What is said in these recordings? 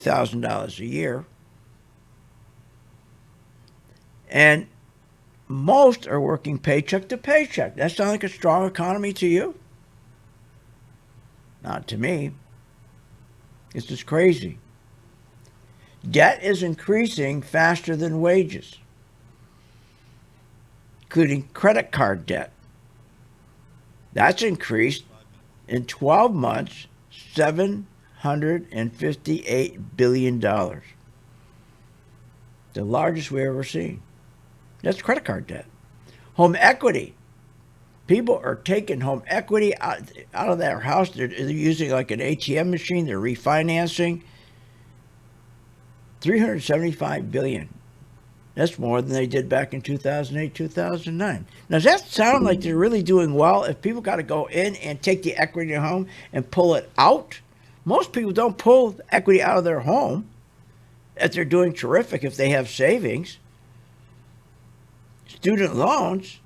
$1,000 a year. And most are working paycheck to paycheck. That sound like a strong economy to you? Not to me. It's just crazy. Debt is increasing faster than wages, including credit card debt. That's increased in 12 months, $758 billion. The largest we've ever seen. That's credit card debt. Home equity. People are taking home equity out of their house. They're using like an ATM machine. They're refinancing. $375 billion. That's more than they did back in 2008, 2009. Now, does that sound like they're really doing well? If people got to go in and take the equity in their home and pull it out, most people don't pull equity out of their home. If they're doing terrific, if they have savings. Student loans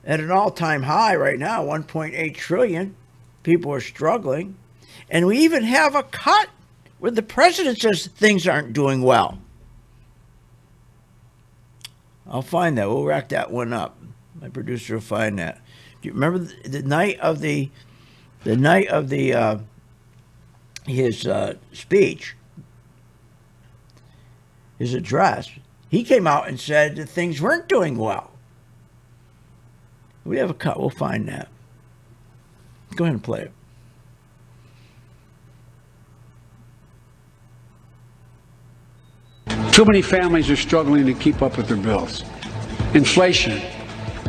at an all-time high right now, 1.8 trillion. People are struggling. And we even have a cut where the president says things aren't doing well. I'll find that. We'll rack that one up. My producer will find that. Do you remember the night of his speech, his address? He came out and said that things weren't doing well. We have a cut. We'll find that. Go ahead and play it. Too many families are struggling to keep up with their bills. Inflation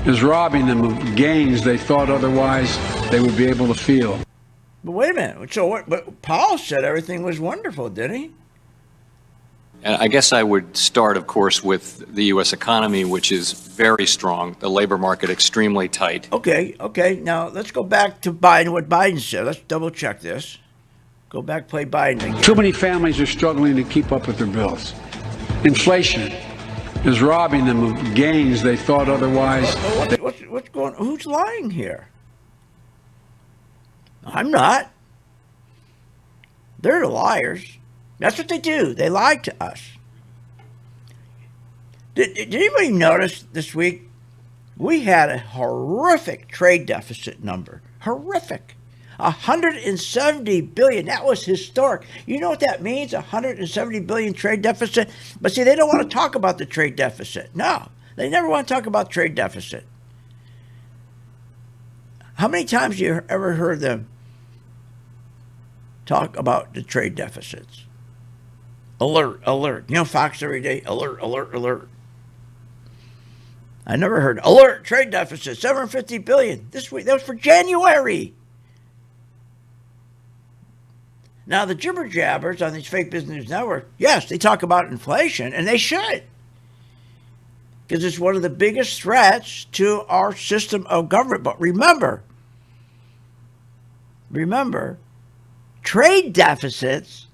is robbing them of gains they thought otherwise they would be able to feel. But wait a minute. So what? But Paul said everything was wonderful, didn't he? And I guess I would start, of course, with the U.S. economy, which is very strong, the labor market extremely tight. Okay. Now, let's go back to Biden, what Biden said. Let's double check this. Go back, play Biden again. Too many families are struggling to keep up with their bills. Inflation is robbing them of gains they thought otherwise. What's going on? Who's lying here? I'm not. They're the liars. That's what they do. They lie to us. Did anybody notice this week we had a horrific trade deficit number? Horrific. 170 billion. That was historic. You know what that means? 170 billion trade deficit. But see, they don't want to talk about the trade deficit. No, they never want to talk about trade deficit. How many times have you ever heard them talk about the trade deficits? Alert, alert. You know, Fox every day, alert, alert, alert. I never heard, alert, trade deficit, 750 billion this week. That was for January. Now, the jibber jabbers on these fake business networks, yes, they talk about inflation, and they should. Because it's one of the biggest threats to our system of government. But remember, trade deficits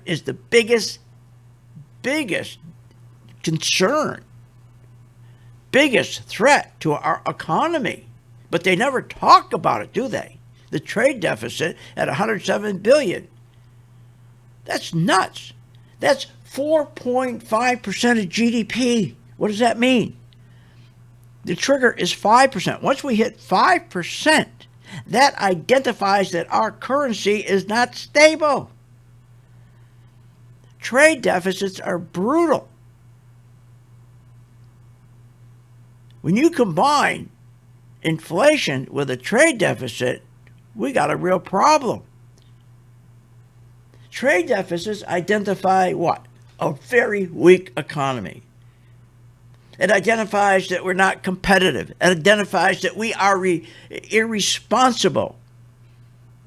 is the biggest concern, biggest threat to our economy. But they never talk about it, do they? The trade deficit at 107 billion. That's nuts. That's 4.5% of GDP. What does that mean? The trigger is 5%. Once we hit 5%, that identifies that our currency is not stable. Trade deficits are brutal. When you combine inflation with a trade deficit, we got a real problem. Trade deficits identify what? A very weak economy. It identifies that we're not competitive. It identifies that we are irresponsible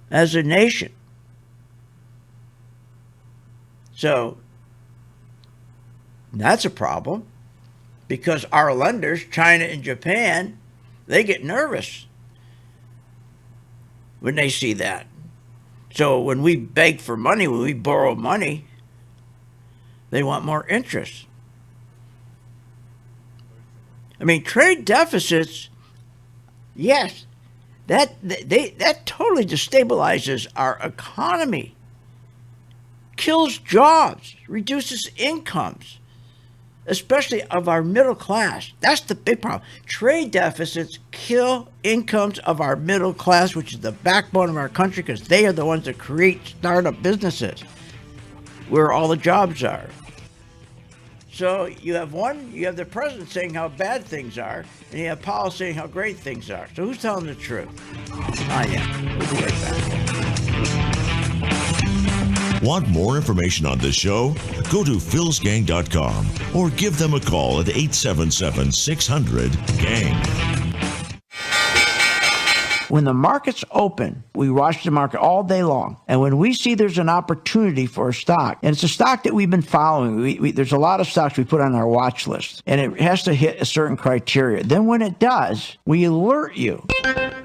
as a nation. So that's a problem because our lenders, China and Japan, they get nervous when they see that. So when we beg for money, when we borrow money, they want more interest. I mean, trade deficits, yes, that totally destabilizes our economy. kills jobs, reduces incomes, especially of our middle class. That's the big problem. Trade deficits kill incomes of our middle class, which is the backbone of our country, because they are the ones that create startup businesses where all the jobs are. So you have the president saying how bad things are, and you have Powell saying how great things are. So who's telling the truth? I am. We'll be right back. Want more information on this show? Go to philsgang.com or give them a call at 877-600-GANG. When the markets open, we watch the market all day long. And when we see there's an opportunity for a stock, and it's a stock that we've been following, there's a lot of stocks we put on our watch list, and it has to hit a certain criteria. Then when it does, we alert you.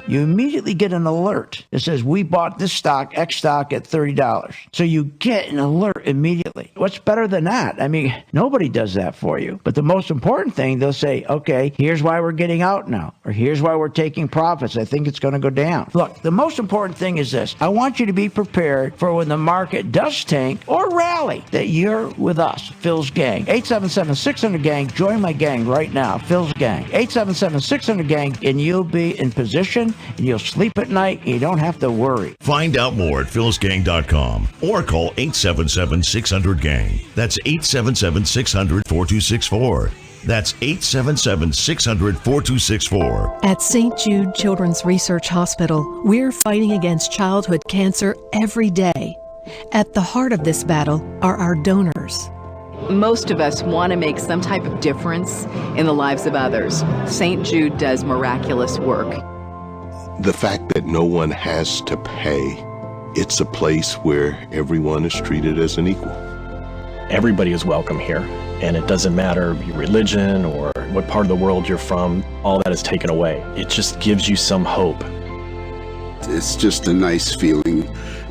You immediately get an alert that says, we bought this stock, X stock, at $30. So you get an alert immediately. What's better than that? I mean, nobody does that for you. But the most important thing, they'll say, okay, here's why we're getting out now, or here's why we're taking profits. I think it's going to go down. Look, the most important thing is this. I want you to be prepared for when the market does tank or rally, that you're with us, Phil's Gang. 877-600-GANG. Join my gang right now, Phil's Gang. 877-600-GANG, and you'll be in position, and you'll sleep at night, and you don't have to worry. Find out more at philsgang.com or call 877-600-GANG. That's 877-600-4264. That's 877-600-4264. At St. Jude Children's Research Hospital, we're fighting against childhood cancer every day. At the heart of this battle are our donors. Most of us want to make some type of difference in the lives of others. St. Jude does miraculous work. The fact that no one has to pay, it's a place where everyone is treated as an equal. Everybody is welcome here, and it doesn't matter your religion or what part of the world you're from. All that is taken away. It just gives you some hope. It's just a nice feeling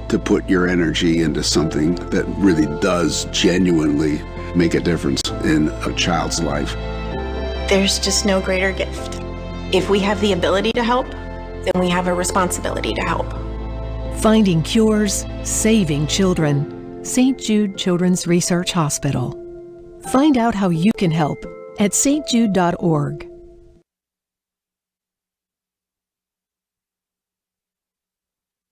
to put your energy into something that really does genuinely make a difference in a child's life. There's just no greater gift. If we have the ability to help, then we have a responsibility to help. Finding cures, saving children. St. Jude Children's Research Hospital. Find out how you can help at stjude.org.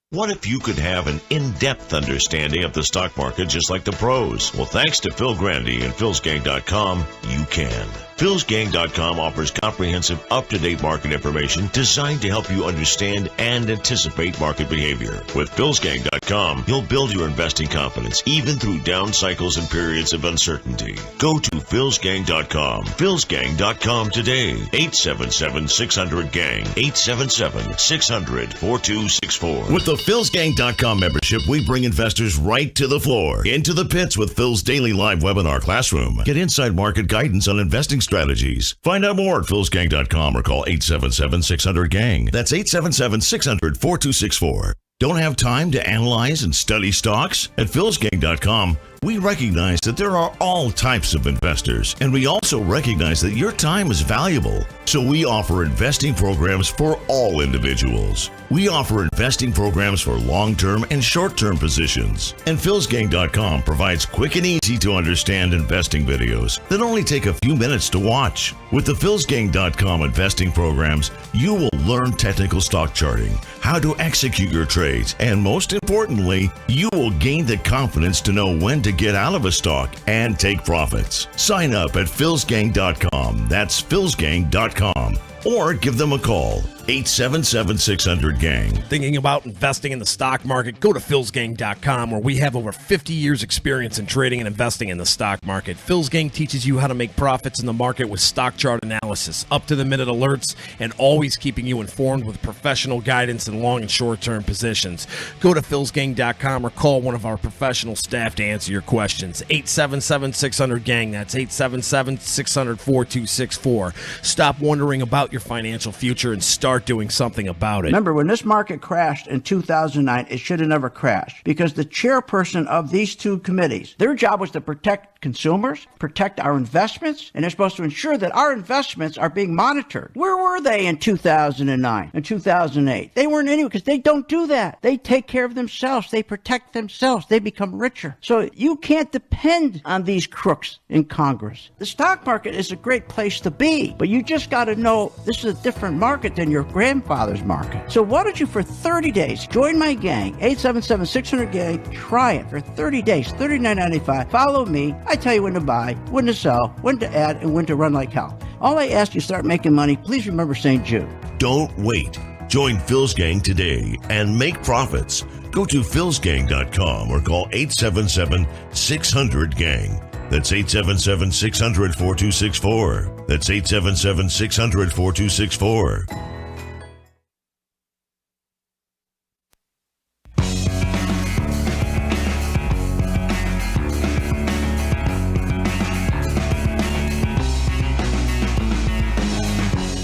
What if you could have an in-depth understanding of the stock market just like the pros? Well, thanks to Phil Grandy and philsgang.com, you can. philsgang.com offers comprehensive, up-to-date market information designed to help you understand and anticipate market behavior. With philsgang.com, you'll build your investing confidence even through down cycles and periods of uncertainty. Go to philsgang.com. philsgang.com today. 877-600-GANG. 877-600-4264. With the philsgang.com membership, we bring investors right to the floor, into the pits with Phil's daily live webinar classroom. Get inside market guidance on investing strategies. Find out more at philsgang.com or call 877-600-GANG. That's 877-600-4264. Don't have time to analyze and study stocks? At philsgang.com, we recognize that there are all types of investors, and we also recognize that your time is valuable. So we offer investing programs for all individuals. We offer investing programs for long-term and short-term positions. And philsgang.com provides quick and easy to understand investing videos that only take a few minutes to watch. With the philsgang.com investing programs, you will learn technical stock charting, how to execute your trades, and most importantly, you will gain the confidence to know when to get out of a stock and take profits. Sign up at philsgang.com. That's philsgang.com. Or give them a call, 877-600-GANG. Thinking about investing in the stock market? Go to philsgang.com, where we have over 50 years experience in trading and investing in the stock market. Phil's Gang teaches you how to make profits in the market with stock chart analysis, up-to-the-minute alerts, and always keeping you informed with professional guidance in long and short-term positions. Go to philsgang.com or call one of our professional staff to answer your questions. 877-600-GANG. That's 877-600-4264. Stop wondering about your financial future and start start doing something about it. Remember, when this market crashed in 2009, it should have never crashed because the chairperson of these two committees, their job was to protect consumers, protect our investments, and they're supposed to ensure that our investments are being monitored. Where were they in 2009 and 2008? They weren't anywhere because they don't do that. They take care of themselves. They protect themselves. They become richer. So you can't depend on these crooks in Congress. The stock market is a great place to be, but you just got to know this is a different market than your grandfather's market. So why don't you, for 30 days, join my gang, 877-600-GANG, try it for 30 days, $39.95. Follow me. I tell you when to buy, when to sell, when to add, and when to run like hell. All I ask you, start making money. Please remember St. Jude. Don't wait. Join Phil's Gang today and make profits. Go to philsgang.com or call 877-600-GANG. That's 877-600-4264. That's 877-600-4264.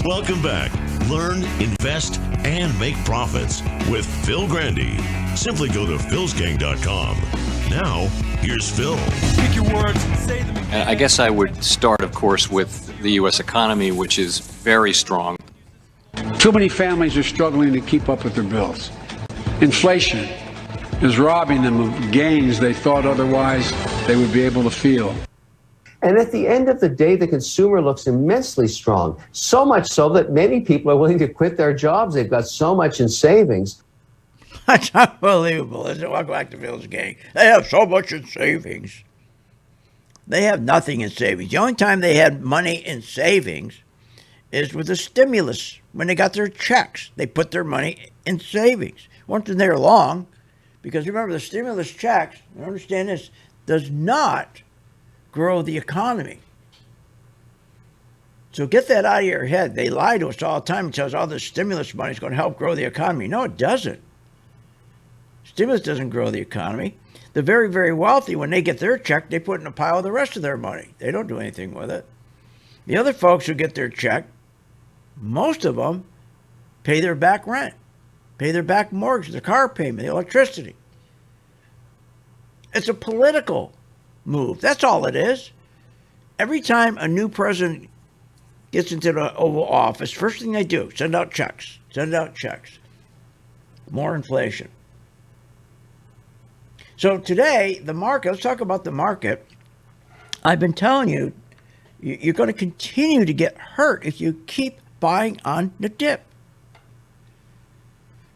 Welcome back. Learn, invest, and make profits with Phil Grandy. Simply go to philsgang.com. Now, here's Phil. Pick your words and say them again. I guess I would start, of course, with the U.S. economy, which is very strong. Too many families are struggling to keep up with their bills. Inflation is robbing them of gains they thought otherwise they would be able to feel. And at the end of the day, the consumer looks immensely strong, so much so that many people are willing to quit their jobs. They've got so much in savings. That's unbelievable, isn't it? Welcome back to Phil's Gang. They have so much in savings. They have nothing in savings. The only time they had money in savings is with the stimulus. When they got their checks, they put their money in savings. Weren't there long, because remember, the stimulus checks, understand this, does not grow the economy. So get that out of your head. They lie to us all the time and tell us all this stimulus money is going to help grow the economy. No, it doesn't. Stimulus doesn't grow the economy. The very, very wealthy, when they get their check, they put it in a pile of the rest of their money. They don't do anything with it. The other folks who get their check, most of them pay their back rent, pay their back mortgage, their car payment, the electricity. It's a political move. That's all it is. Every time a new president gets into the Oval Office, first thing they do, send out checks. Send out checks. More inflation. So today, the market, let's talk about the market. I've been telling you, you're going to continue to get hurt if you keep buying on the dip.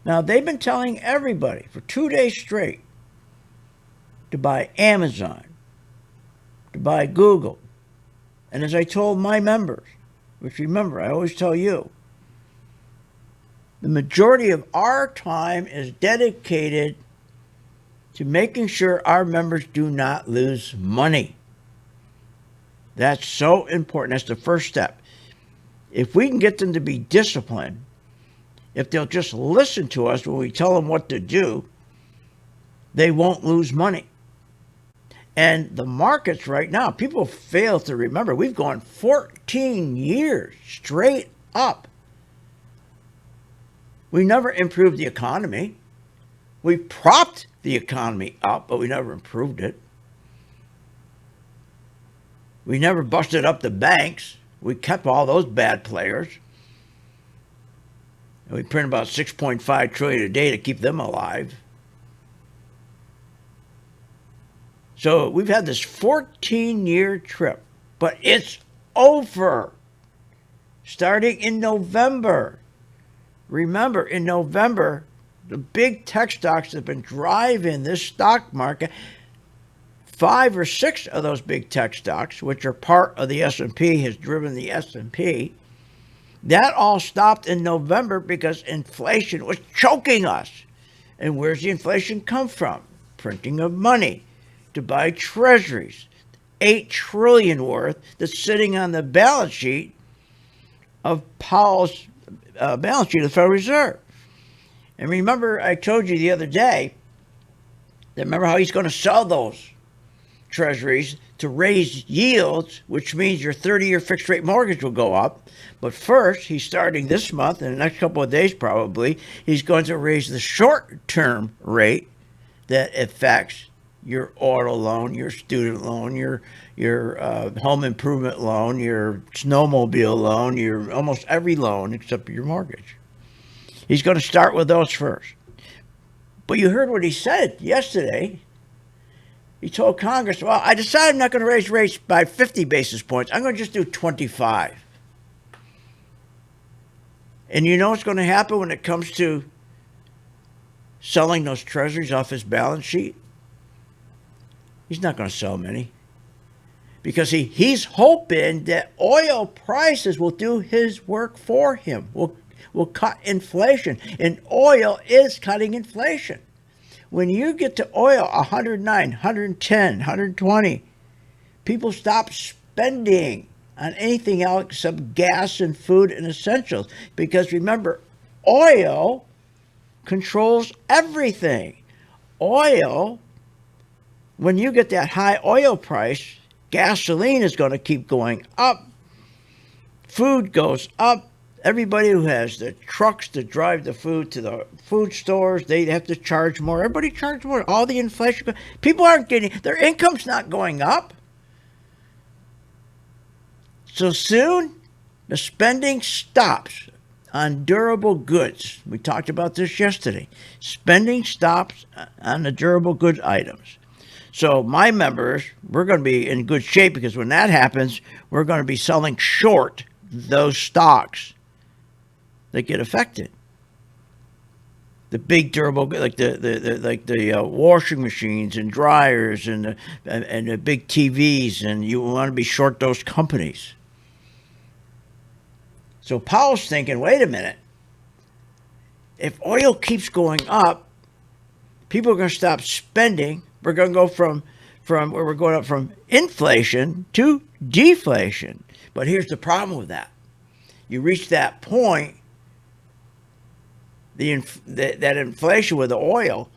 Now, they've been telling everybody for 2 days straight to buy Amazon, to buy Google. And as I told my members, which remember, I always tell you, the majority of our time is dedicated to making sure our members do not lose money. That's so important. That's the first step. If we can get them to be disciplined, if they'll just listen to us when we tell them what to do, they won't lose money. And the markets right now, people fail to remember, we've gone 14 years straight up. We never improved the economy. We propped the economy up, but we never improved it. We never busted up the banks. We kept all those bad players. And we print about $6.5 trillion a day to keep them alive. So we've had this 14-year trip, but it's over. Starting in November. Remember, in November, the big tech stocks that have been driving this stock market, 5 or 6 of those big tech stocks, which are part of the S&P, has driven the S&P. That all stopped in November because inflation was choking us. And where's the inflation come from? Printing of money to buy treasuries. $8 trillion worth that's sitting on the balance sheet of Powell's balance sheet of the Federal Reserve. And remember, I told you the other day, that remember how he's going to sell those treasuries to raise yields, which means your 30-year fixed rate mortgage will go up. But first, he's starting this month, in the next couple of days probably, he's going to raise the short-term rate that affects your auto loan, your student loan, your home improvement loan, your snowmobile loan, your almost every loan except your mortgage. He's going to start with those first. But you heard what he said yesterday. He told Congress, well, I decided I'm not going to raise rates by 50 basis points. I'm going to just do 25. And you know what's going to happen when it comes to selling those treasuries off his balance sheet? He's not going to sell many. Because he's hoping that oil prices will do his work for him, will cut inflation. And oil is cutting inflation. When you get to oil 109, 110, 120, people stop spending on anything else except gas and food and essentials. Because remember, oil controls everything. Oil, when you get that high oil price, gasoline is going to keep going up. Food goes up. Everybody who has the trucks to drive the food to the food stores, they have to charge more. Everybody charges more. All the inflation. People aren't getting, their income's not going up. So soon, the spending stops on durable goods. We talked about this yesterday. Spending stops on the durable goods items. So my members, we're going to be in good shape because when that happens, we're going to be selling short those stocks that get affected. The big durable, like the washing machines and dryers and the big TVs, and you want to be short those companies. So Powell's thinking, wait a minute. If oil keeps going up, people are going to stop spending. We're going to go from where we're going up from inflation to deflation. But here's the problem with that. You reach that point, that inflation with the oil,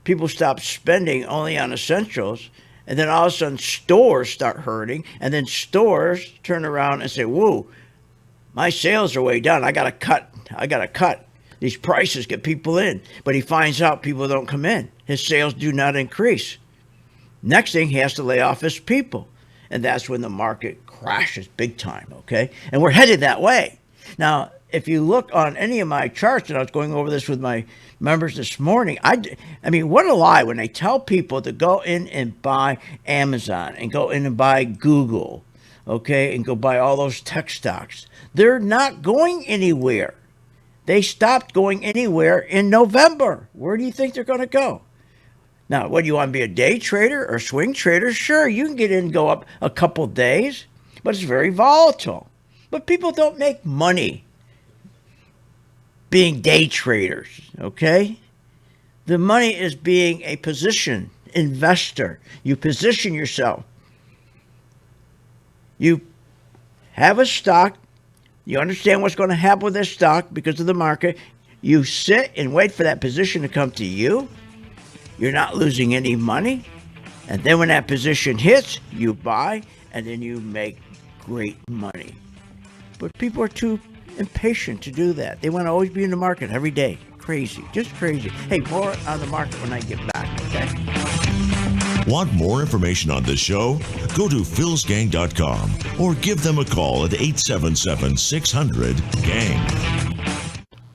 people stop spending only on essentials, and then all of a sudden stores start hurting, and then stores turn around and say, whoa, my sales are way down. I got to cut. These prices get people in. But he finds out people don't come in. His sales do not increase. Next thing, he has to lay off his people. And that's when the market crashes big time, okay? And we're headed that way. Now, if you look on any of my charts, and I was going over this with my members this morning, I mean, what a lie when they tell people to go in and buy Amazon and go in and buy Google, okay, and go buy all those tech stocks. They're not going anywhere. They stopped going anywhere in November. Where do you think they're going to go? Now, what, do you want to be a day trader or swing trader? Sure, you can get in and go up a couple days, but it's very volatile. But people don't make money being day traders, okay? The money is being a position investor. You position yourself. You have a stock. You understand what's going to happen with this stock because of the market. You sit and wait for that position to come to you. You're not losing any money. And then when that position hits, you buy, and then you make great money. But people are too impatient to do that. They want to always be in the market every day. Crazy, just crazy. Hey, more on the market when I get back, okay? Want more information on this show? Go to philsgang.com or give them a call at 877-600-GANG.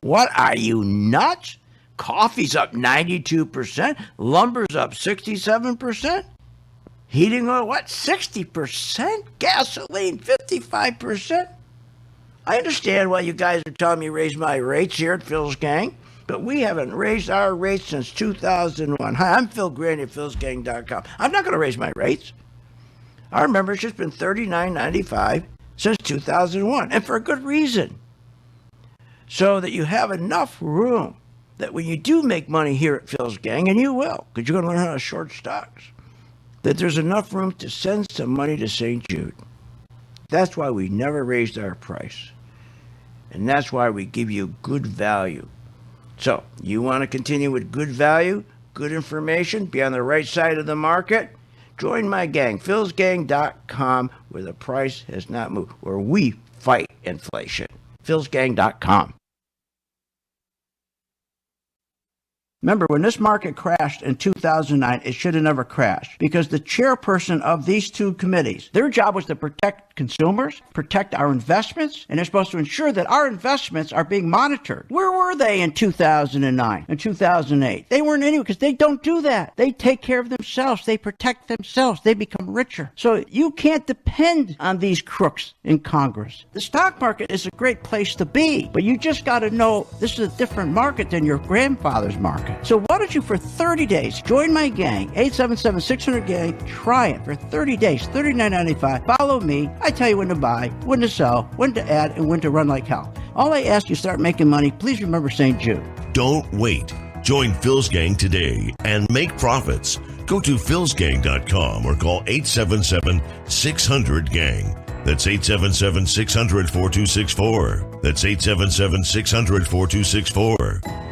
What, are you nuts? Coffee's up 92%, lumber's up 67%, heating oil, what, 60%, gasoline 55%. I understand why you guys are telling me to raise my rates here at Phil's Gang, but we haven't raised our rates since 2001. Hi, I'm Phil Grandy at philsgang.com. I'm not going to raise my rates. Our membership's been $39.95 since 2001, and for a good reason. So that you have enough room that when you do make money here at Phil's Gang, and you will, because you're going to learn how to short stocks, that there's enough room to send some money to St. Jude. That's why we never raised our price. And that's why we give you good value. So, you want to continue with good value, good information, be on the right side of the market, Join my gang, philsgang.com, where the price has not moved, where we fight inflation. philsgang.com. Remember, when this market crashed in 2009, it should have never crashed because the chairperson of these two committees, their job was to protect consumers, protect our investments, and they're supposed to ensure that our investments are being monitored. Where were they in 2009 and 2008? They weren't anywhere because they don't do that. They take care of themselves. They protect themselves. They become richer. So you can't depend on these crooks in Congress. The stock market is a great place to be, but you just got to know this is a different market than your grandfather's market. So why don't you, for 30 days, join my gang, 877-600-GANG. Try it for 30 days, $39.95. Follow me. I tell you when to buy, when to sell, when to add, and when to run like hell. All I ask you, start making money. Please remember St. Jude. Don't wait. Join Phil's Gang today and make profits. Go to philsgang.com or call 877-600-GANG. That's 877-600-4264. That's 877-600-4264.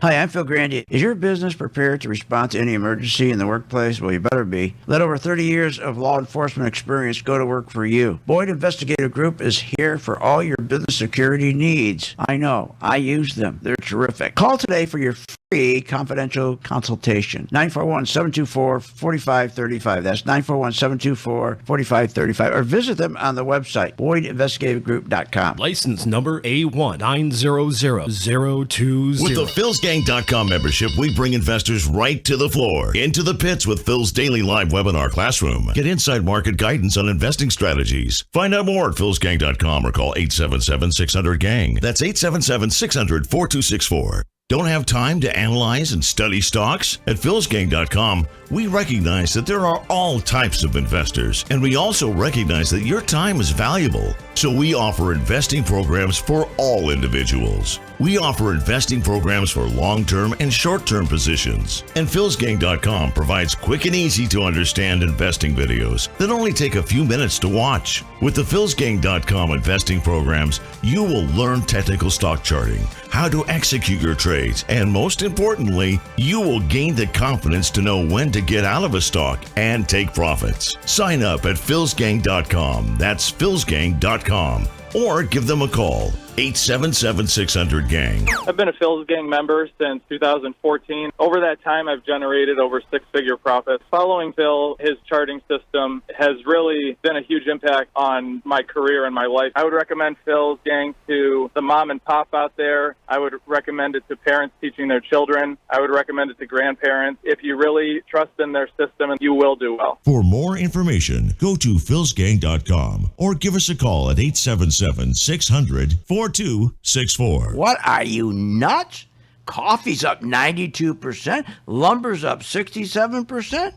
Hi, I'm Phil Grandy. Is your business prepared to respond to any emergency in the workplace? Well, you better be. Let over 30 years of law enforcement experience go to work for you. Boyd Investigative Group is here for all your business security needs. I know. I use them. They're terrific. Call today for your free confidential consultation. 941-724-4535. That's 941-724-4535. Or visit them on the website, BoydInvestigativeGroup.com. License number A1900020. With the philsgang.com membership, we bring investors right to the floor, into the pits with Phil's daily live webinar classroom. Get inside market guidance on investing strategies. Find out more at philsgang.com or call 877-600-GANG. That's 877-600-4264. Don't have time to analyze and study stocks? At philsgang.com, we recognize that there are all types of investors, and we also recognize that your time is valuable. So we offer investing programs for all individuals. We offer investing programs for long-term and short-term positions. And philsgang.com provides quick and easy to understand investing videos that only take a few minutes to watch. With the philsgang.com investing programs, you will learn technical stock charting, how to execute your trades, and most importantly, you will gain the confidence to know when to get out of a stock and take profits. Sign up at philsgang.com. That's philsgang.com. Or give them a call, 877-600-GANG. I've been a Phil's Gang member since 2014. Over that time, I've generated over six-figure profits. Following Phil, his charting system has really been a huge impact on my career and my life. I would recommend Phil's Gang to the mom and pop out there. I would recommend it to parents teaching their children. I would recommend it to grandparents. If you really trust in their system, you will do well. For more information, go to philsgang.com or give us a call at 877-600-4264. What, are you nuts? Coffee's up 92%, lumber's up 67%,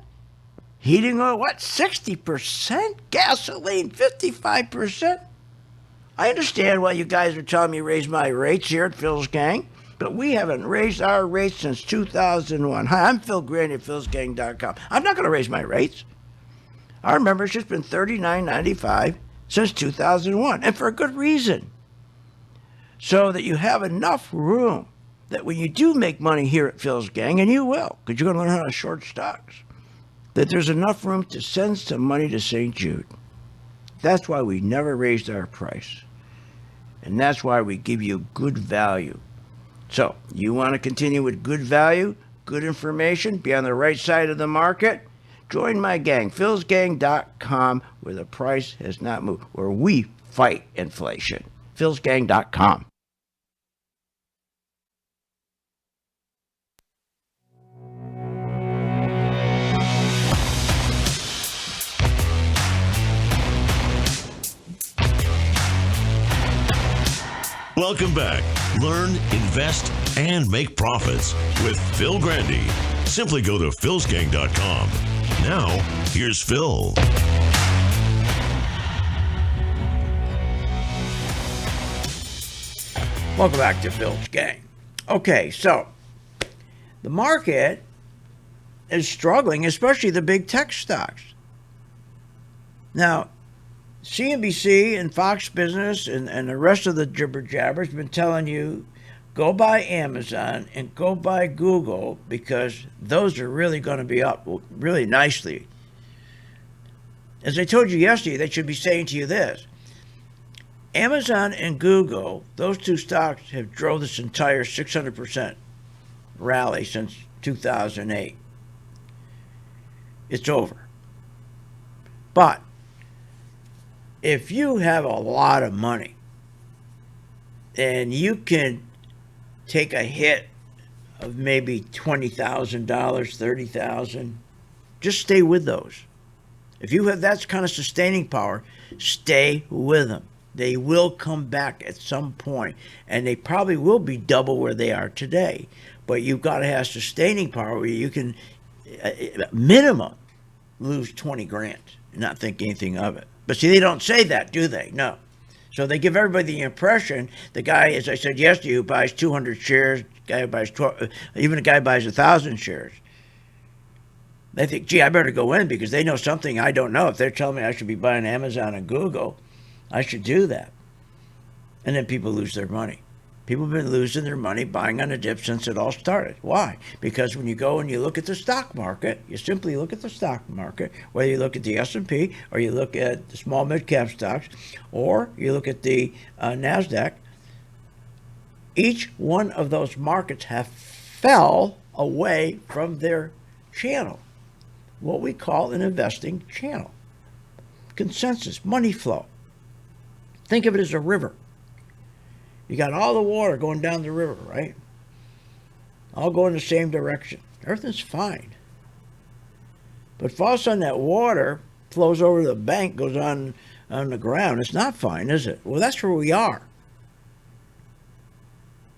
heating oil, what, 60%, gasoline 55%. I understand why you guys are telling me to raise my rates here at Phil's Gang, but we haven't raised our rates since 2001. Hi, I'm Phil Grandy at philsgang.com. I'm not going to raise my rates. Our membership's been $39.95 since 2001, and for a good reason. So that you have enough room that when you do make money here at Phil's Gang, and you will, because you're going to learn how to short stocks, that there's enough room to send some money to St. Jude. That's why we never raised our price. And that's why we give you good value. So, you want to continue with good value, good information, be on the right side of the market? Join my gang, philsgang.com, where the price has not moved, where we fight inflation. philsgang.com. Welcome back. Learn, invest, and make profits with Phil Grandy. Simply go to philsgang.com. Now, here's Phil. Welcome back to Phil's Gang. Okay, so the market is struggling, especially the big tech stocks. Now, CNBC and Fox Business and the rest of the jibber jabbers have been telling you, go buy Amazon and go buy Google because those are really going to be up really nicely. As I told you yesterday, they should be saying to you this. Amazon and Google, those two stocks have drove this entire 600% rally since 2008. It's over. But if you have a lot of money and you can take a hit of maybe $20,000, $30,000, just stay with those. If you have that kind of sustaining power, stay with them. They will come back at some point, and they probably will be double where they are today. But you've got to have sustaining power where you can, minimum, lose 20 grand and not think anything of it. But see, they don't say that, do they? No. So they give everybody the impression, the guy, as I said yesterday, who buys 200 shares, guy who buys 12, even a guy who buys 1,000 shares, they think, gee, I better go in because they know something I don't know. If they're telling me I should be buying Amazon and Google, I should do that. And then people lose their money. People have been losing their money buying on a dip since it all started. Why? Because when you go and you look at the stock market, you simply look at the stock market, whether you look at the S&P or you look at the small mid-cap stocks or you look at the NASDAQ, each one of those markets have fell away from their channel, what we call an investing channel. Consensus, money flow. Think of it as a river. You got all the water going down the river, right? All going the same direction. Everything's fine. But if all of a sudden that water flows over the bank, goes on the ground, it's not fine, is it? Well, that's where we are.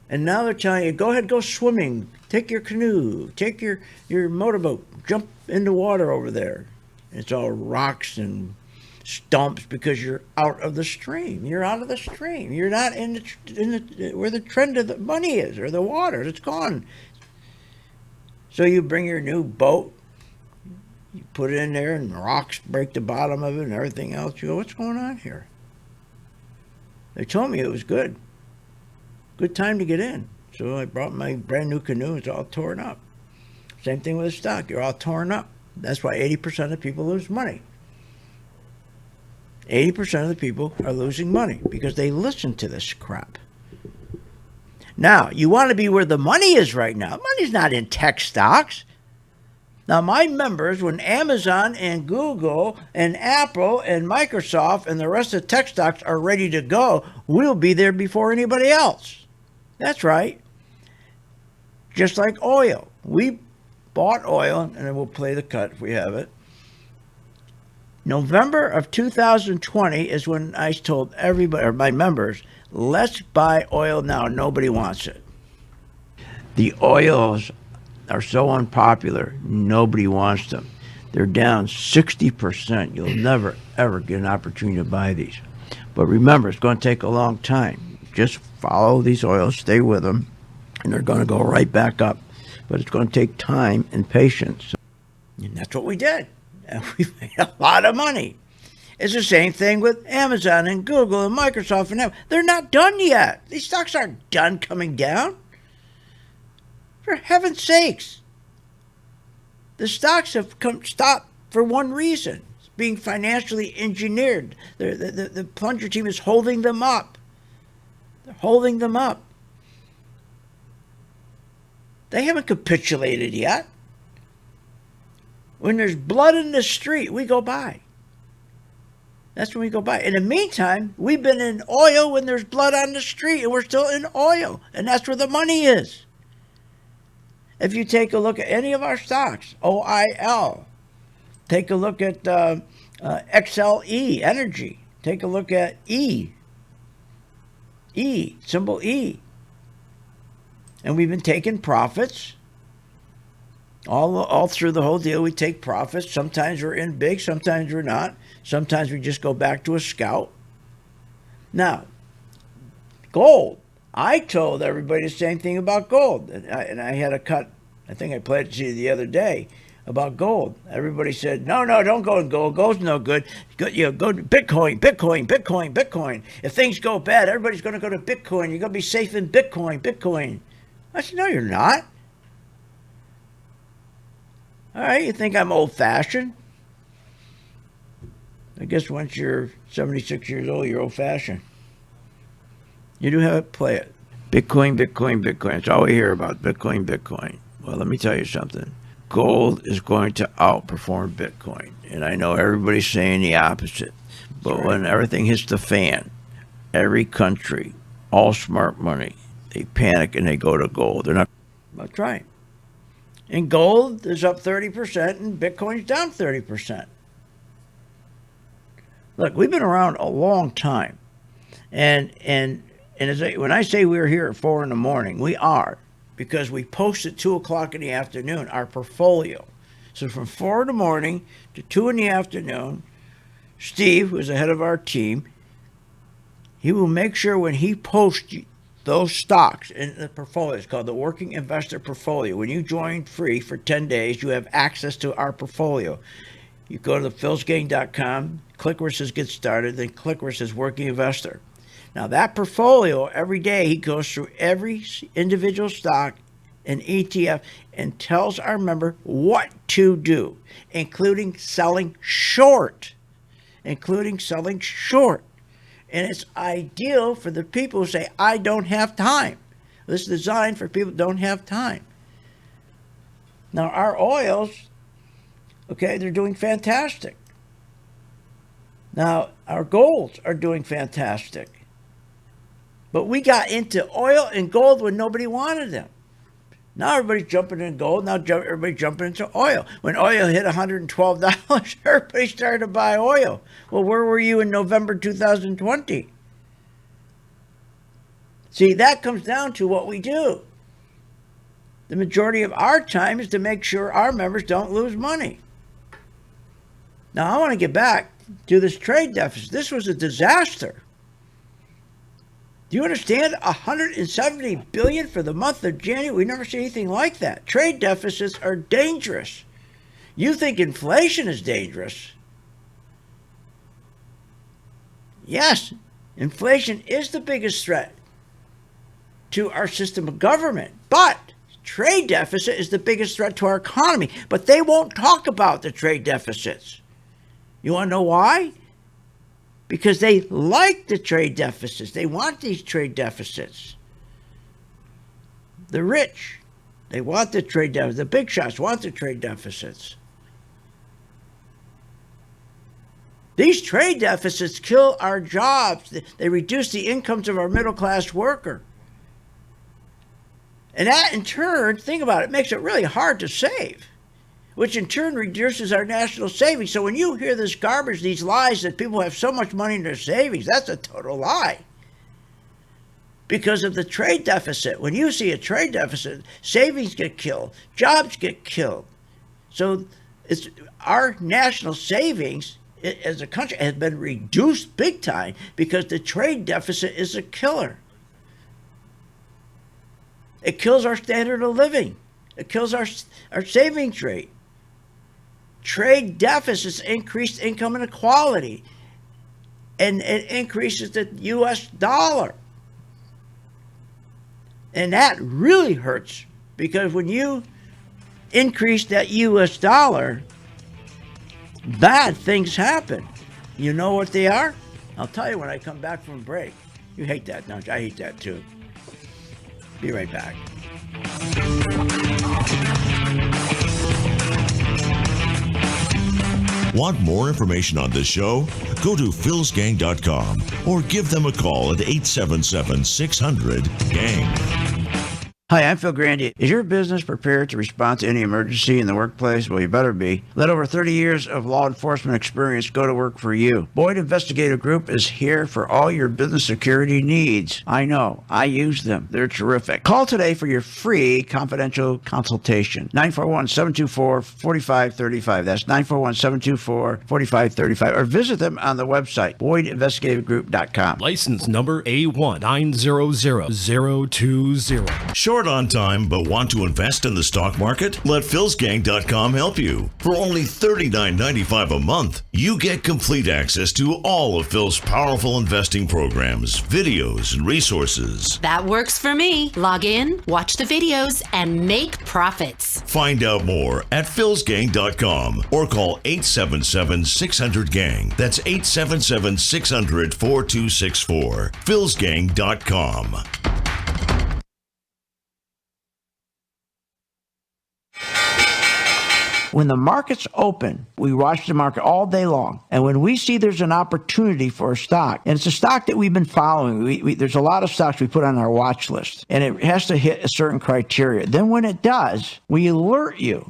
And now they're telling you, go ahead, go swimming. Take your canoe. Take your motorboat. Jump in the water over there. It's all rocks and stumps because you're out of the stream. You're out of the stream. You're not in the where the trend of the money is or the water. It's gone. So you bring your new boat, you put it in there, and rocks break the bottom of it and everything else. You go, what's going on here? They told me it was good. Good time to get in. So I brought my brand new canoe. It's all torn up. Same thing with the stock. You're all torn up. That's why 80% of people lose money. 80% of the people are losing money because they listen to this crap. Now, you want to be where the money is right now. Money's not in tech stocks. Now, my members, when Amazon and Google and Apple and Microsoft and the rest of the tech stocks are ready to go, we'll be there before anybody else. That's right. Just like oil. We bought oil, and then we'll play the cut if we have it. November of 2020 is when I told everybody, or my members, let's buy oil now. Nobody wants it. The oils are so unpopular, nobody wants them. They're down 60%. You'll never, ever get an opportunity to buy these. But remember, it's going to take a long time. Just follow these oils, stay with them, and they're going to go right back up. But it's going to take time and patience. And that's what we did. And we made a lot of money. It's the same thing with Amazon and Google and Microsoft and Apple. They're not done yet. These stocks aren't done coming down. For heaven's sakes. The stocks have stopped for one reason. It's being financially engineered. The plunger team is holding them up. They're holding them up. They haven't capitulated yet. When there's blood in the street, we go by. That's when we go by. In the meantime, we've been in oil when there's blood on the street, and we're still in oil. And that's where the money is. If you take a look at any of our stocks, OIL, take a look at XLE, Energy. Take a look at symbol E. And we've been taking profits. All through the whole deal, we take profits. Sometimes we're in big, sometimes we're not. Sometimes we just go back to a scout. Now, gold. I told everybody the same thing about gold. And I had a cut, I think I played it to you the other day, about gold. Everybody said, no, don't go in gold. Gold's no good. Go to Bitcoin. If things go bad, everybody's going to go to Bitcoin. You're going to be safe in Bitcoin. I said, no, you're not. All right, you think I'm old-fashioned? I guess once you're 76 years old, you're old-fashioned. You do have to play it. Bitcoin, Bitcoin, Bitcoin. It's all we hear about, Bitcoin, Bitcoin. Well, let me tell you something. Gold is going to outperform Bitcoin. And I know everybody's saying the opposite. But when everything hits the fan, every country, all smart money, they panic and they go to gold. They're not. That's right. And gold is up 30% and Bitcoin's down 30%. Look, we've been around a long time. And when I say we're here at 4 in the morning, we are. Because we post at 2 o'clock in the afternoon, our portfolio. So from 4 in the morning to 2 in the afternoon, Steve, who's the head of our team, he will make sure when he posts those stocks in the portfolio, it's called the Working Investor Portfolio. When you join free for 10 days, you have access to our portfolio. You go to philsgang.com, click where it says Get Started, then click where it says Working Investor. Now that portfolio, every day he goes through every individual stock and ETF and tells our member what to do, including selling short. And it's ideal for the people who say, I don't have time. This is designed for people who don't have time. Now our oils, okay, they're doing fantastic. Now our golds are doing fantastic. But we got into oil and gold when nobody wanted them. Now everybody's jumping in gold. Now everybody's jumping into oil. When oil hit $112, everybody started to buy oil. Well, where were you in November 2020? See, that comes down to what we do. The majority of our time is to make sure our members don't lose money. Now, I want to get back to this trade deficit. This was a disaster. Do you understand? $170 billion for the month of January. We never see anything like that. Trade deficits are dangerous. You think inflation is dangerous? Yes, inflation is the biggest threat to our system of government. But trade deficit is the biggest threat to our economy. But they won't talk about the trade deficits. You want to know why? Because they like the trade deficits. They want these trade deficits. The rich, they want the trade deficits. The big shots want the trade deficits. These trade deficits kill our jobs. They reduce the incomes of our middle-class worker. And that, in turn, think about it, makes it really hard to save, which in turn reduces our national savings. So when you hear this garbage, these lies that people have so much money in their savings, that's a total lie. Because of the trade deficit. When you see a trade deficit, savings get killed, jobs get killed. So it's our national savings as a country has been reduced big time because the trade deficit is a killer. It kills our standard of living. It kills our savings rate. Trade deficits increase income inequality, and it increases the U.S. dollar. And that really hurts because when you increase that U.S. dollar, bad things happen. You know what they are? I'll tell you when I come back from break. You hate that, don't you? I hate that too. Be right back. Want more information on this show? Go to philsgang.com or give them a call at 877-600-GANG. Hi, I'm Phil Grandy. Is your business prepared to respond to any emergency in the workplace? Well, you better be. Let over 30 years of law enforcement experience go to work for you. Boyd Investigative Group is here for all your business security needs. I know. I use them. They're terrific. Call today for your free confidential consultation. 941-724-4535. That's 941-724-4535. Or visit them on the website, boydinvestigativegroup.com. License number A1900020. Short Short on time but want to invest in the stock market? Let philsgang.com help you. For only $39.95 a month, you get complete access to all of Phil's powerful investing programs, videos, and resources. That works for me. Log in, watch the videos, and make profits. Find out more at philsgang.com or call 877-600-GANG. That's 877-600-4264. philsgang.com. When the market's open, we watch the market all day long. And when we see there's an opportunity for a stock, and it's a stock that we've been following, there's a lot of stocks we put on our watch list, and it has to hit a certain criteria. Then when it does, we alert you.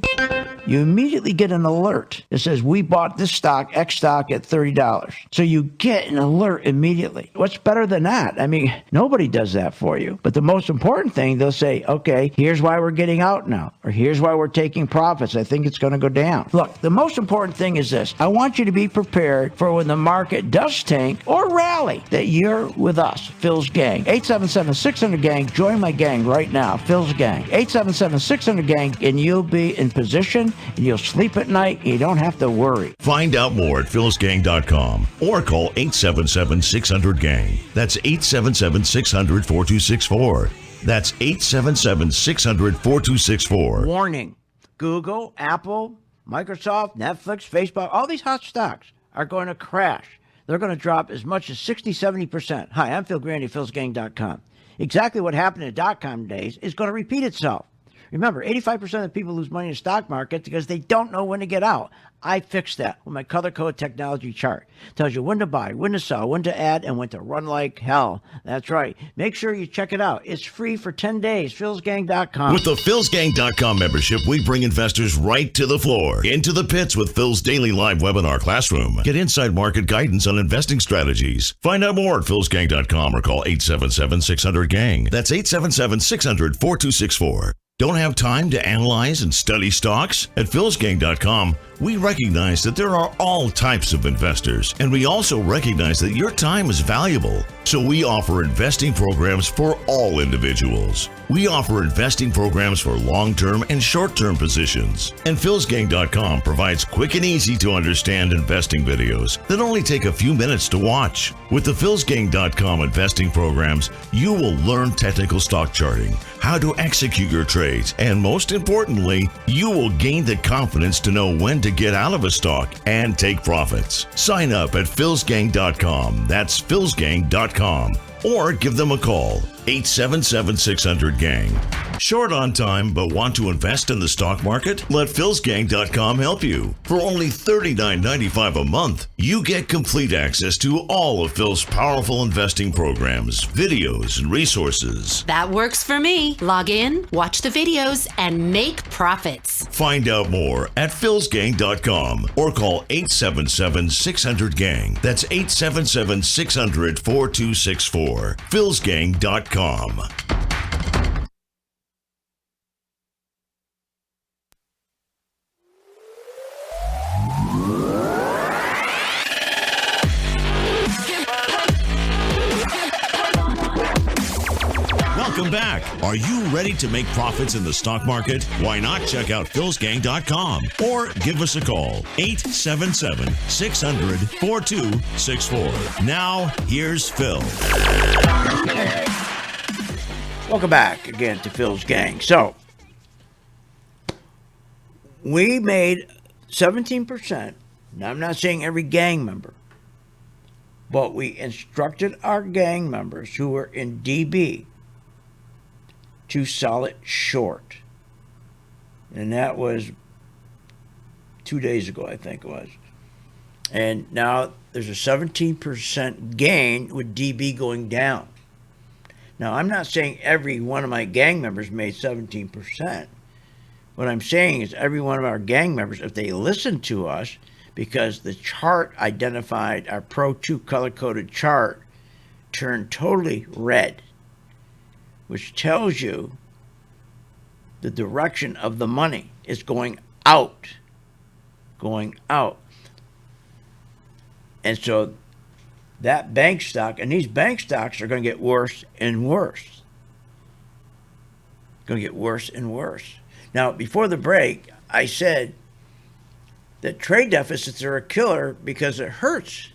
You immediately get an alert that says, we bought this stock, X stock, at $30. So you get an alert immediately. What's better than that? I mean, nobody does that for you. But the most important thing, they'll say, okay, here's why we're getting out now, or here's why we're taking profits. I think it's going to go down. Look, the most important thing is this. I want you to be prepared for when the market does tank or rally, that you're with us, Phil's Gang. 877-600-GANG. Join my gang right now, Phil's Gang. 877-600-GANG, and you'll be in position, and you'll sleep at night, and you don't have to worry. Find out more at philsgang.com or call 877-600-GANG. That's 877-600-4264. That's 877-600-4264. Warning. Google, Apple, Microsoft, Netflix, Facebook, all these hot stocks are going to crash. They're going to drop as much as 60, 70%. Hi, I'm Phil Grandy, philsgang.com. Exactly what happened in the dot-com days is going to repeat itself. Remember, 85% of people lose money in the stock market because they don't know when to get out. I fixed that with my color code technology chart. It tells you when to buy, when to sell, when to add, and when to run like hell. That's right. Make sure you check it out. It's free for 10 days. philsgang.com. With the philsgang.com membership, we bring investors right to the floor, into the pits with Phil's daily live webinar classroom. Get inside market guidance on investing strategies. Find out more at philsgang.com or call 877-600-GANG. That's 877-600-4264. Don't have time to analyze and study stocks? At philsgang.com, we recognize that there are all types of investors, and we also recognize that your time is valuable. So we offer investing programs for all individuals. We offer investing programs for long-term and short-term positions. And philsgang.com provides quick and easy to understand investing videos that only take a few minutes to watch. With the philsgang.com investing programs, you will learn technical stock charting, how to execute your trades, and most importantly, you will gain the confidence to know when to get out of a stock and take profits. Sign up at philsgang.com. That's philsgang.com. Or give them a call, 877-600-GANG. Short on time but want to invest in the stock market? Let philsgang.com help you. For only $39.95 a month, you get complete access to all of Phil's powerful investing programs, videos, and resources. That works for me. Log in, watch the videos, and make profits. Find out more at philsgang.com or call 877-600-GANG. That's 877-600-4264. philsgang.com. Welcome back. Are you ready to make profits in the stock market? Why not check out philsgang.com or give us a call, 877-600-4264. Now, here's Phil. Welcome back again to Phil's Gang. So, we made 17%. Now, I'm not saying every gang member, but we instructed our gang members who were in DB to sell it short. And that was 2 days ago, I think it was. And now there's a 17% gain with DB going down. Now, I'm not saying every one of my gang members made 17%. What I'm saying is every one of our gang members, if they listen to us, because the chart identified, our Pro 2 color-coded chart, turned totally red, which tells you the direction of the money is going out. Going out. And so that bank stock, and these bank stocks are going to get worse and worse. going to get worse and worse. Now, before the break, I said that trade deficits are a killer because it hurts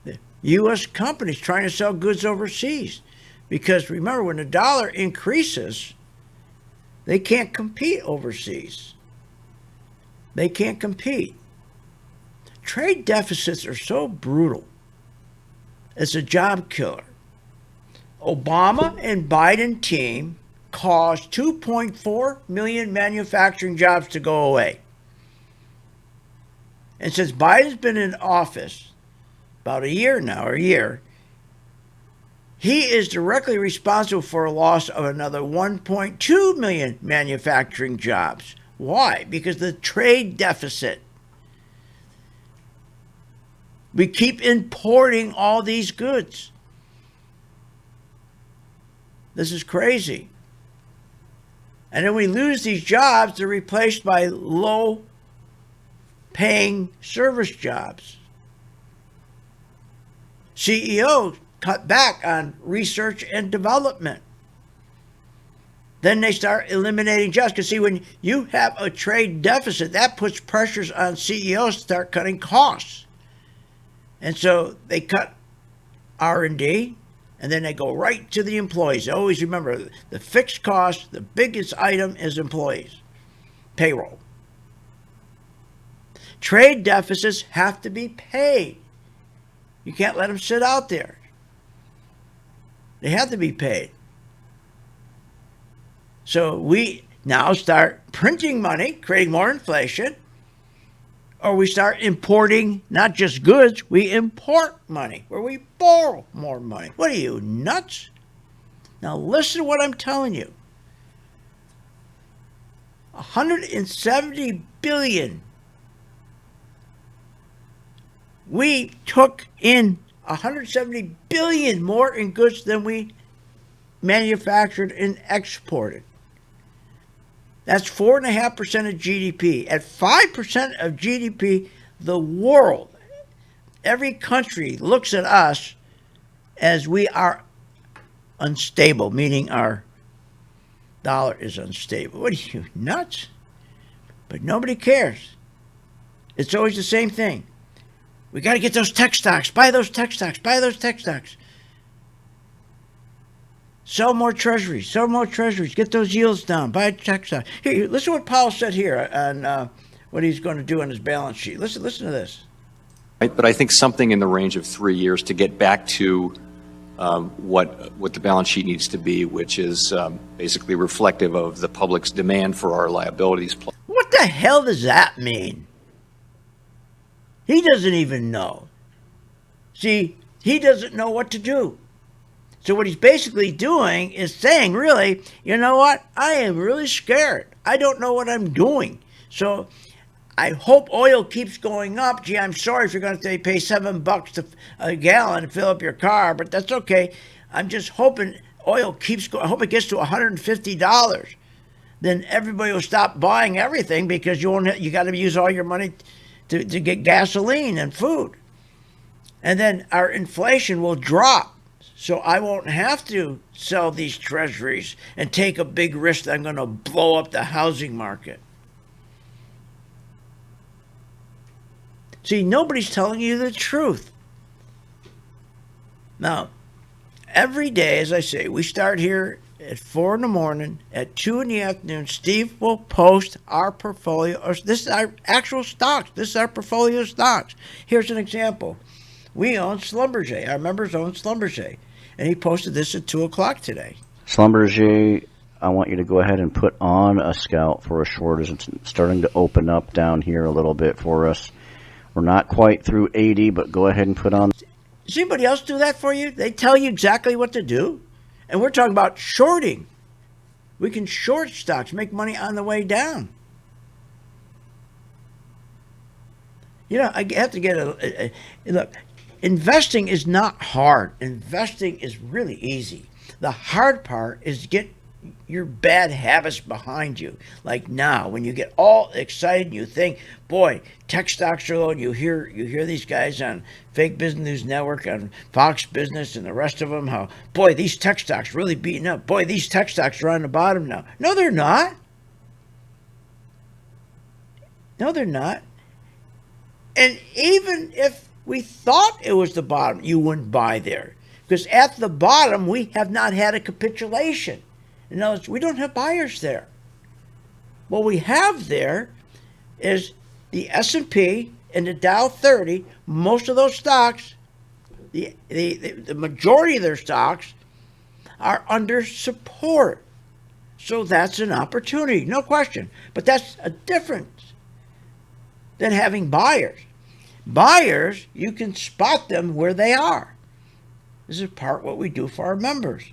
the U.S. companies trying to sell goods overseas. Because remember, when the dollar increases, they can't compete overseas. They can't compete. Trade deficits are so brutal. It's a job killer. Obama and Biden team caused 2.4 million manufacturing jobs to go away. And since Biden's been in office about a year now, he is directly responsible for a loss of another 1.2 million manufacturing jobs. Why? Because the trade deficit. We keep importing all these goods. This is crazy. And then we lose these jobs, they're replaced by low-paying service jobs. CEOs cut back on research and development. Then they start eliminating jobs. Because see, when you have a trade deficit, that puts pressures on CEOs to start cutting costs. And so they cut R&D, and then they go right to the employees. Always remember, the fixed cost, the biggest item is employees, payroll. Trade deficits have to be paid. You can't let them sit out there. They have to be paid. So we now start printing money, creating more inflation, or we start importing not just goods, we import money, where we borrow more money. What are you, nuts? Now listen to what I'm telling you. $170 billion. We took in $170 billion more in goods than we manufactured and exported. That's 4.5% of GDP. At 5% of GDP, the world, every country looks at us as we are unstable, meaning our dollar is unstable. What are you, nuts? But nobody cares. It's always the same thing. We got to get those tech stocks. Buy those tech stocks. Buy those tech stocks. Sell more treasuries. Sell more treasuries. Get those yields down. Buy tech stocks. Here, listen to what Powell said here on what he's going to do on his balance sheet. Listen to this. Right, but I think something in the range of 3 years to get back to what the balance sheet needs to be, which is basically reflective of the public's demand for our liabilities. What the hell does that mean? He doesn't even know. See, he doesn't know what to do. So what he's basically doing is saying, really, you know what? I am really scared. I don't know what I'm doing. So I hope oil keeps going up. Gee, I'm sorry if you're going to pay $7 a gallon to fill up your car, but that's okay. I'm just hoping oil keeps going. I hope it gets to $150. Then everybody will stop buying everything because you got to use all your money to get gasoline and food. And then our inflation will drop. So I won't have to sell these treasuries and take a big risk that I'm going to blow up the housing market. See, nobody's telling you the truth. Now, every day, as I say, we start here at 4 in the morning. At 2 in the afternoon, Steve will post our portfolio. This is our actual stocks. This is our portfolio stocks. Here's an example. We own Schlumberger. Our members own Schlumberger. And he posted this at 2 o'clock today. Schlumberger, I want you to go ahead and put on a scout for a short as it's starting to open up down here a little bit for us. We're not quite through 80, but go ahead and put on. Does anybody else do that for you? They tell you exactly what to do. And we're talking about shorting. We can short stocks, make money on the way down. You know, I have to get look. Investing is not hard. Investing is really easy. The hard part is get your bad habits behind you. Like now, when you get all excited, you think, boy, tech stocks are low. And you hear these guys on Fake Business News Network, on Fox Business, and the rest of them, how, boy, these tech stocks really beating up. Boy, these tech stocks are on the bottom now. No, they're not. No, they're not. And even if we thought it was the bottom, you wouldn't buy there. Because at the bottom, we have not had a capitulation. In other words, we don't have buyers there. What we have there is the S&P and the Dow 30. Most of those stocks, the majority of their stocks, are under support. So that's an opportunity, no question. But that's a difference than having buyers. Buyers, you can spot them where they are. This is part what we do for our members.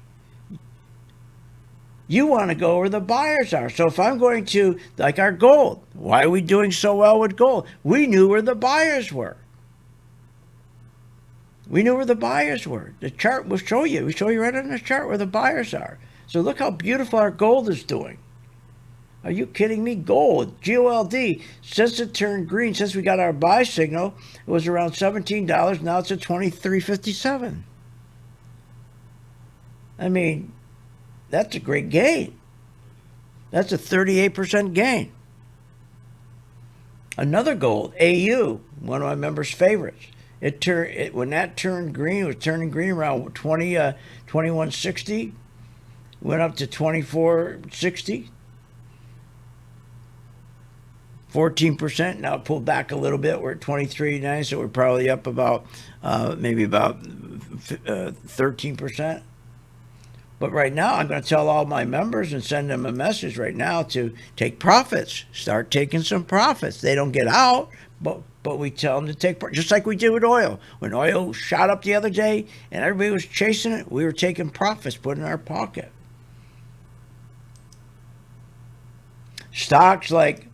You want to go where the buyers are. So if I'm going to, like our gold, why are we doing so well with gold? We knew where the buyers were. We knew where the buyers were. The chart will show you. We show you right on the chart where the buyers are. So look how beautiful our gold is doing. Are you kidding me? Gold, GOLD, since it turned green, since we got our buy signal, it was around $17. Now it's at $23.57. I mean, that's a great gain. That's a 38% gain. Another gold, AU, one of my members' favorites. When that turned green, it was turning green around 21.60, went up to 24.60. 14%. Now it pulled back a little bit. We're at 23.9, so we're probably up about maybe about 13%. But right now, I'm going to tell all my members and send them a message right now to take profits. Start taking some profits. They don't get out, but we tell them to take, just like we did with oil. When oil shot up the other day and everybody was chasing it, we were taking profits, put in our pocket. Stocks like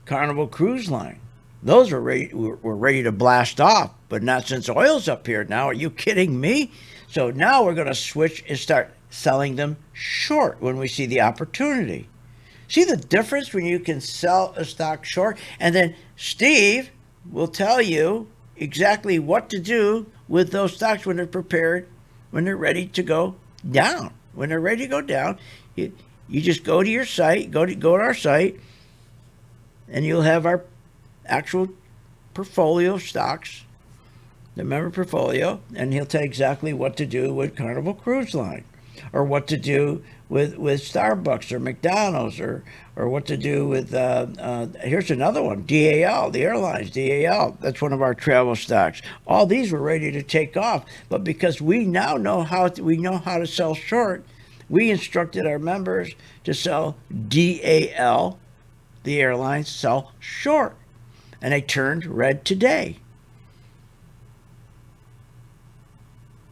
Carnival Cruise Line, those were ready to blast off, but not since oil's up here now. Are you kidding me? So now we're going to switch and start selling them short when we see the opportunity. See the difference when you can sell a stock short? And then Steve will tell you exactly what to do with those stocks when they're prepared, when they're ready to go down. When they're ready to go down, you just go to your site, go to our site, and you'll have our actual portfolio of stocks, the member portfolio, and he'll tell you exactly what to do with Carnival Cruise Line, or what to do with Starbucks or McDonald's, or what to do with, here's another one, DAL, the airlines, DAL. That's one of our travel stocks. All these were ready to take off, but because we now know how to sell short, we instructed our members to sell DAL, the airlines, sell short. And they turned red today.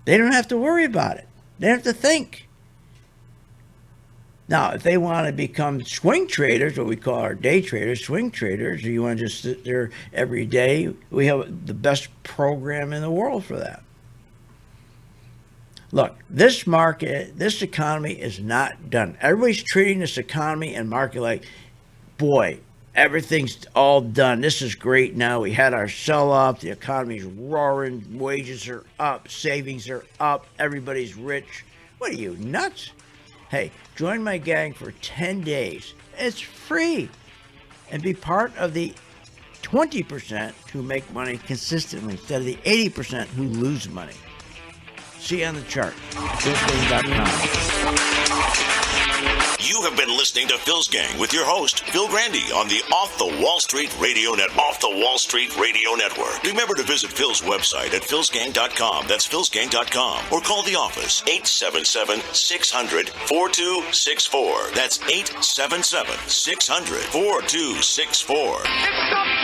They don't have to worry about it. They don't have to think. Now, if they want to become swing traders, what we call our day traders, swing traders, or you want to just sit there every day, we have the best program in the world for that. Look, this market, this economy is not done. Everybody's treating this economy and market like, boy, everything's all done. This is great now. We had our sell-off. The economy's roaring. Wages are up. Savings are up. Everybody's rich. What are you, nuts? Hey, join my gang for 10 days. It's free. And be part of the 20% who make money consistently instead of the 80% who lose money. See you on the chart. Phil'sGang.com. You have been listening to Phil's Gang with your host, Phil Grandy, on the Off the Wall Street Radio Network. Remember to visit Phil's website at philsgang.com. That's philsgang.com. Or call the office, 877-600-4264. That's 877-600-4264.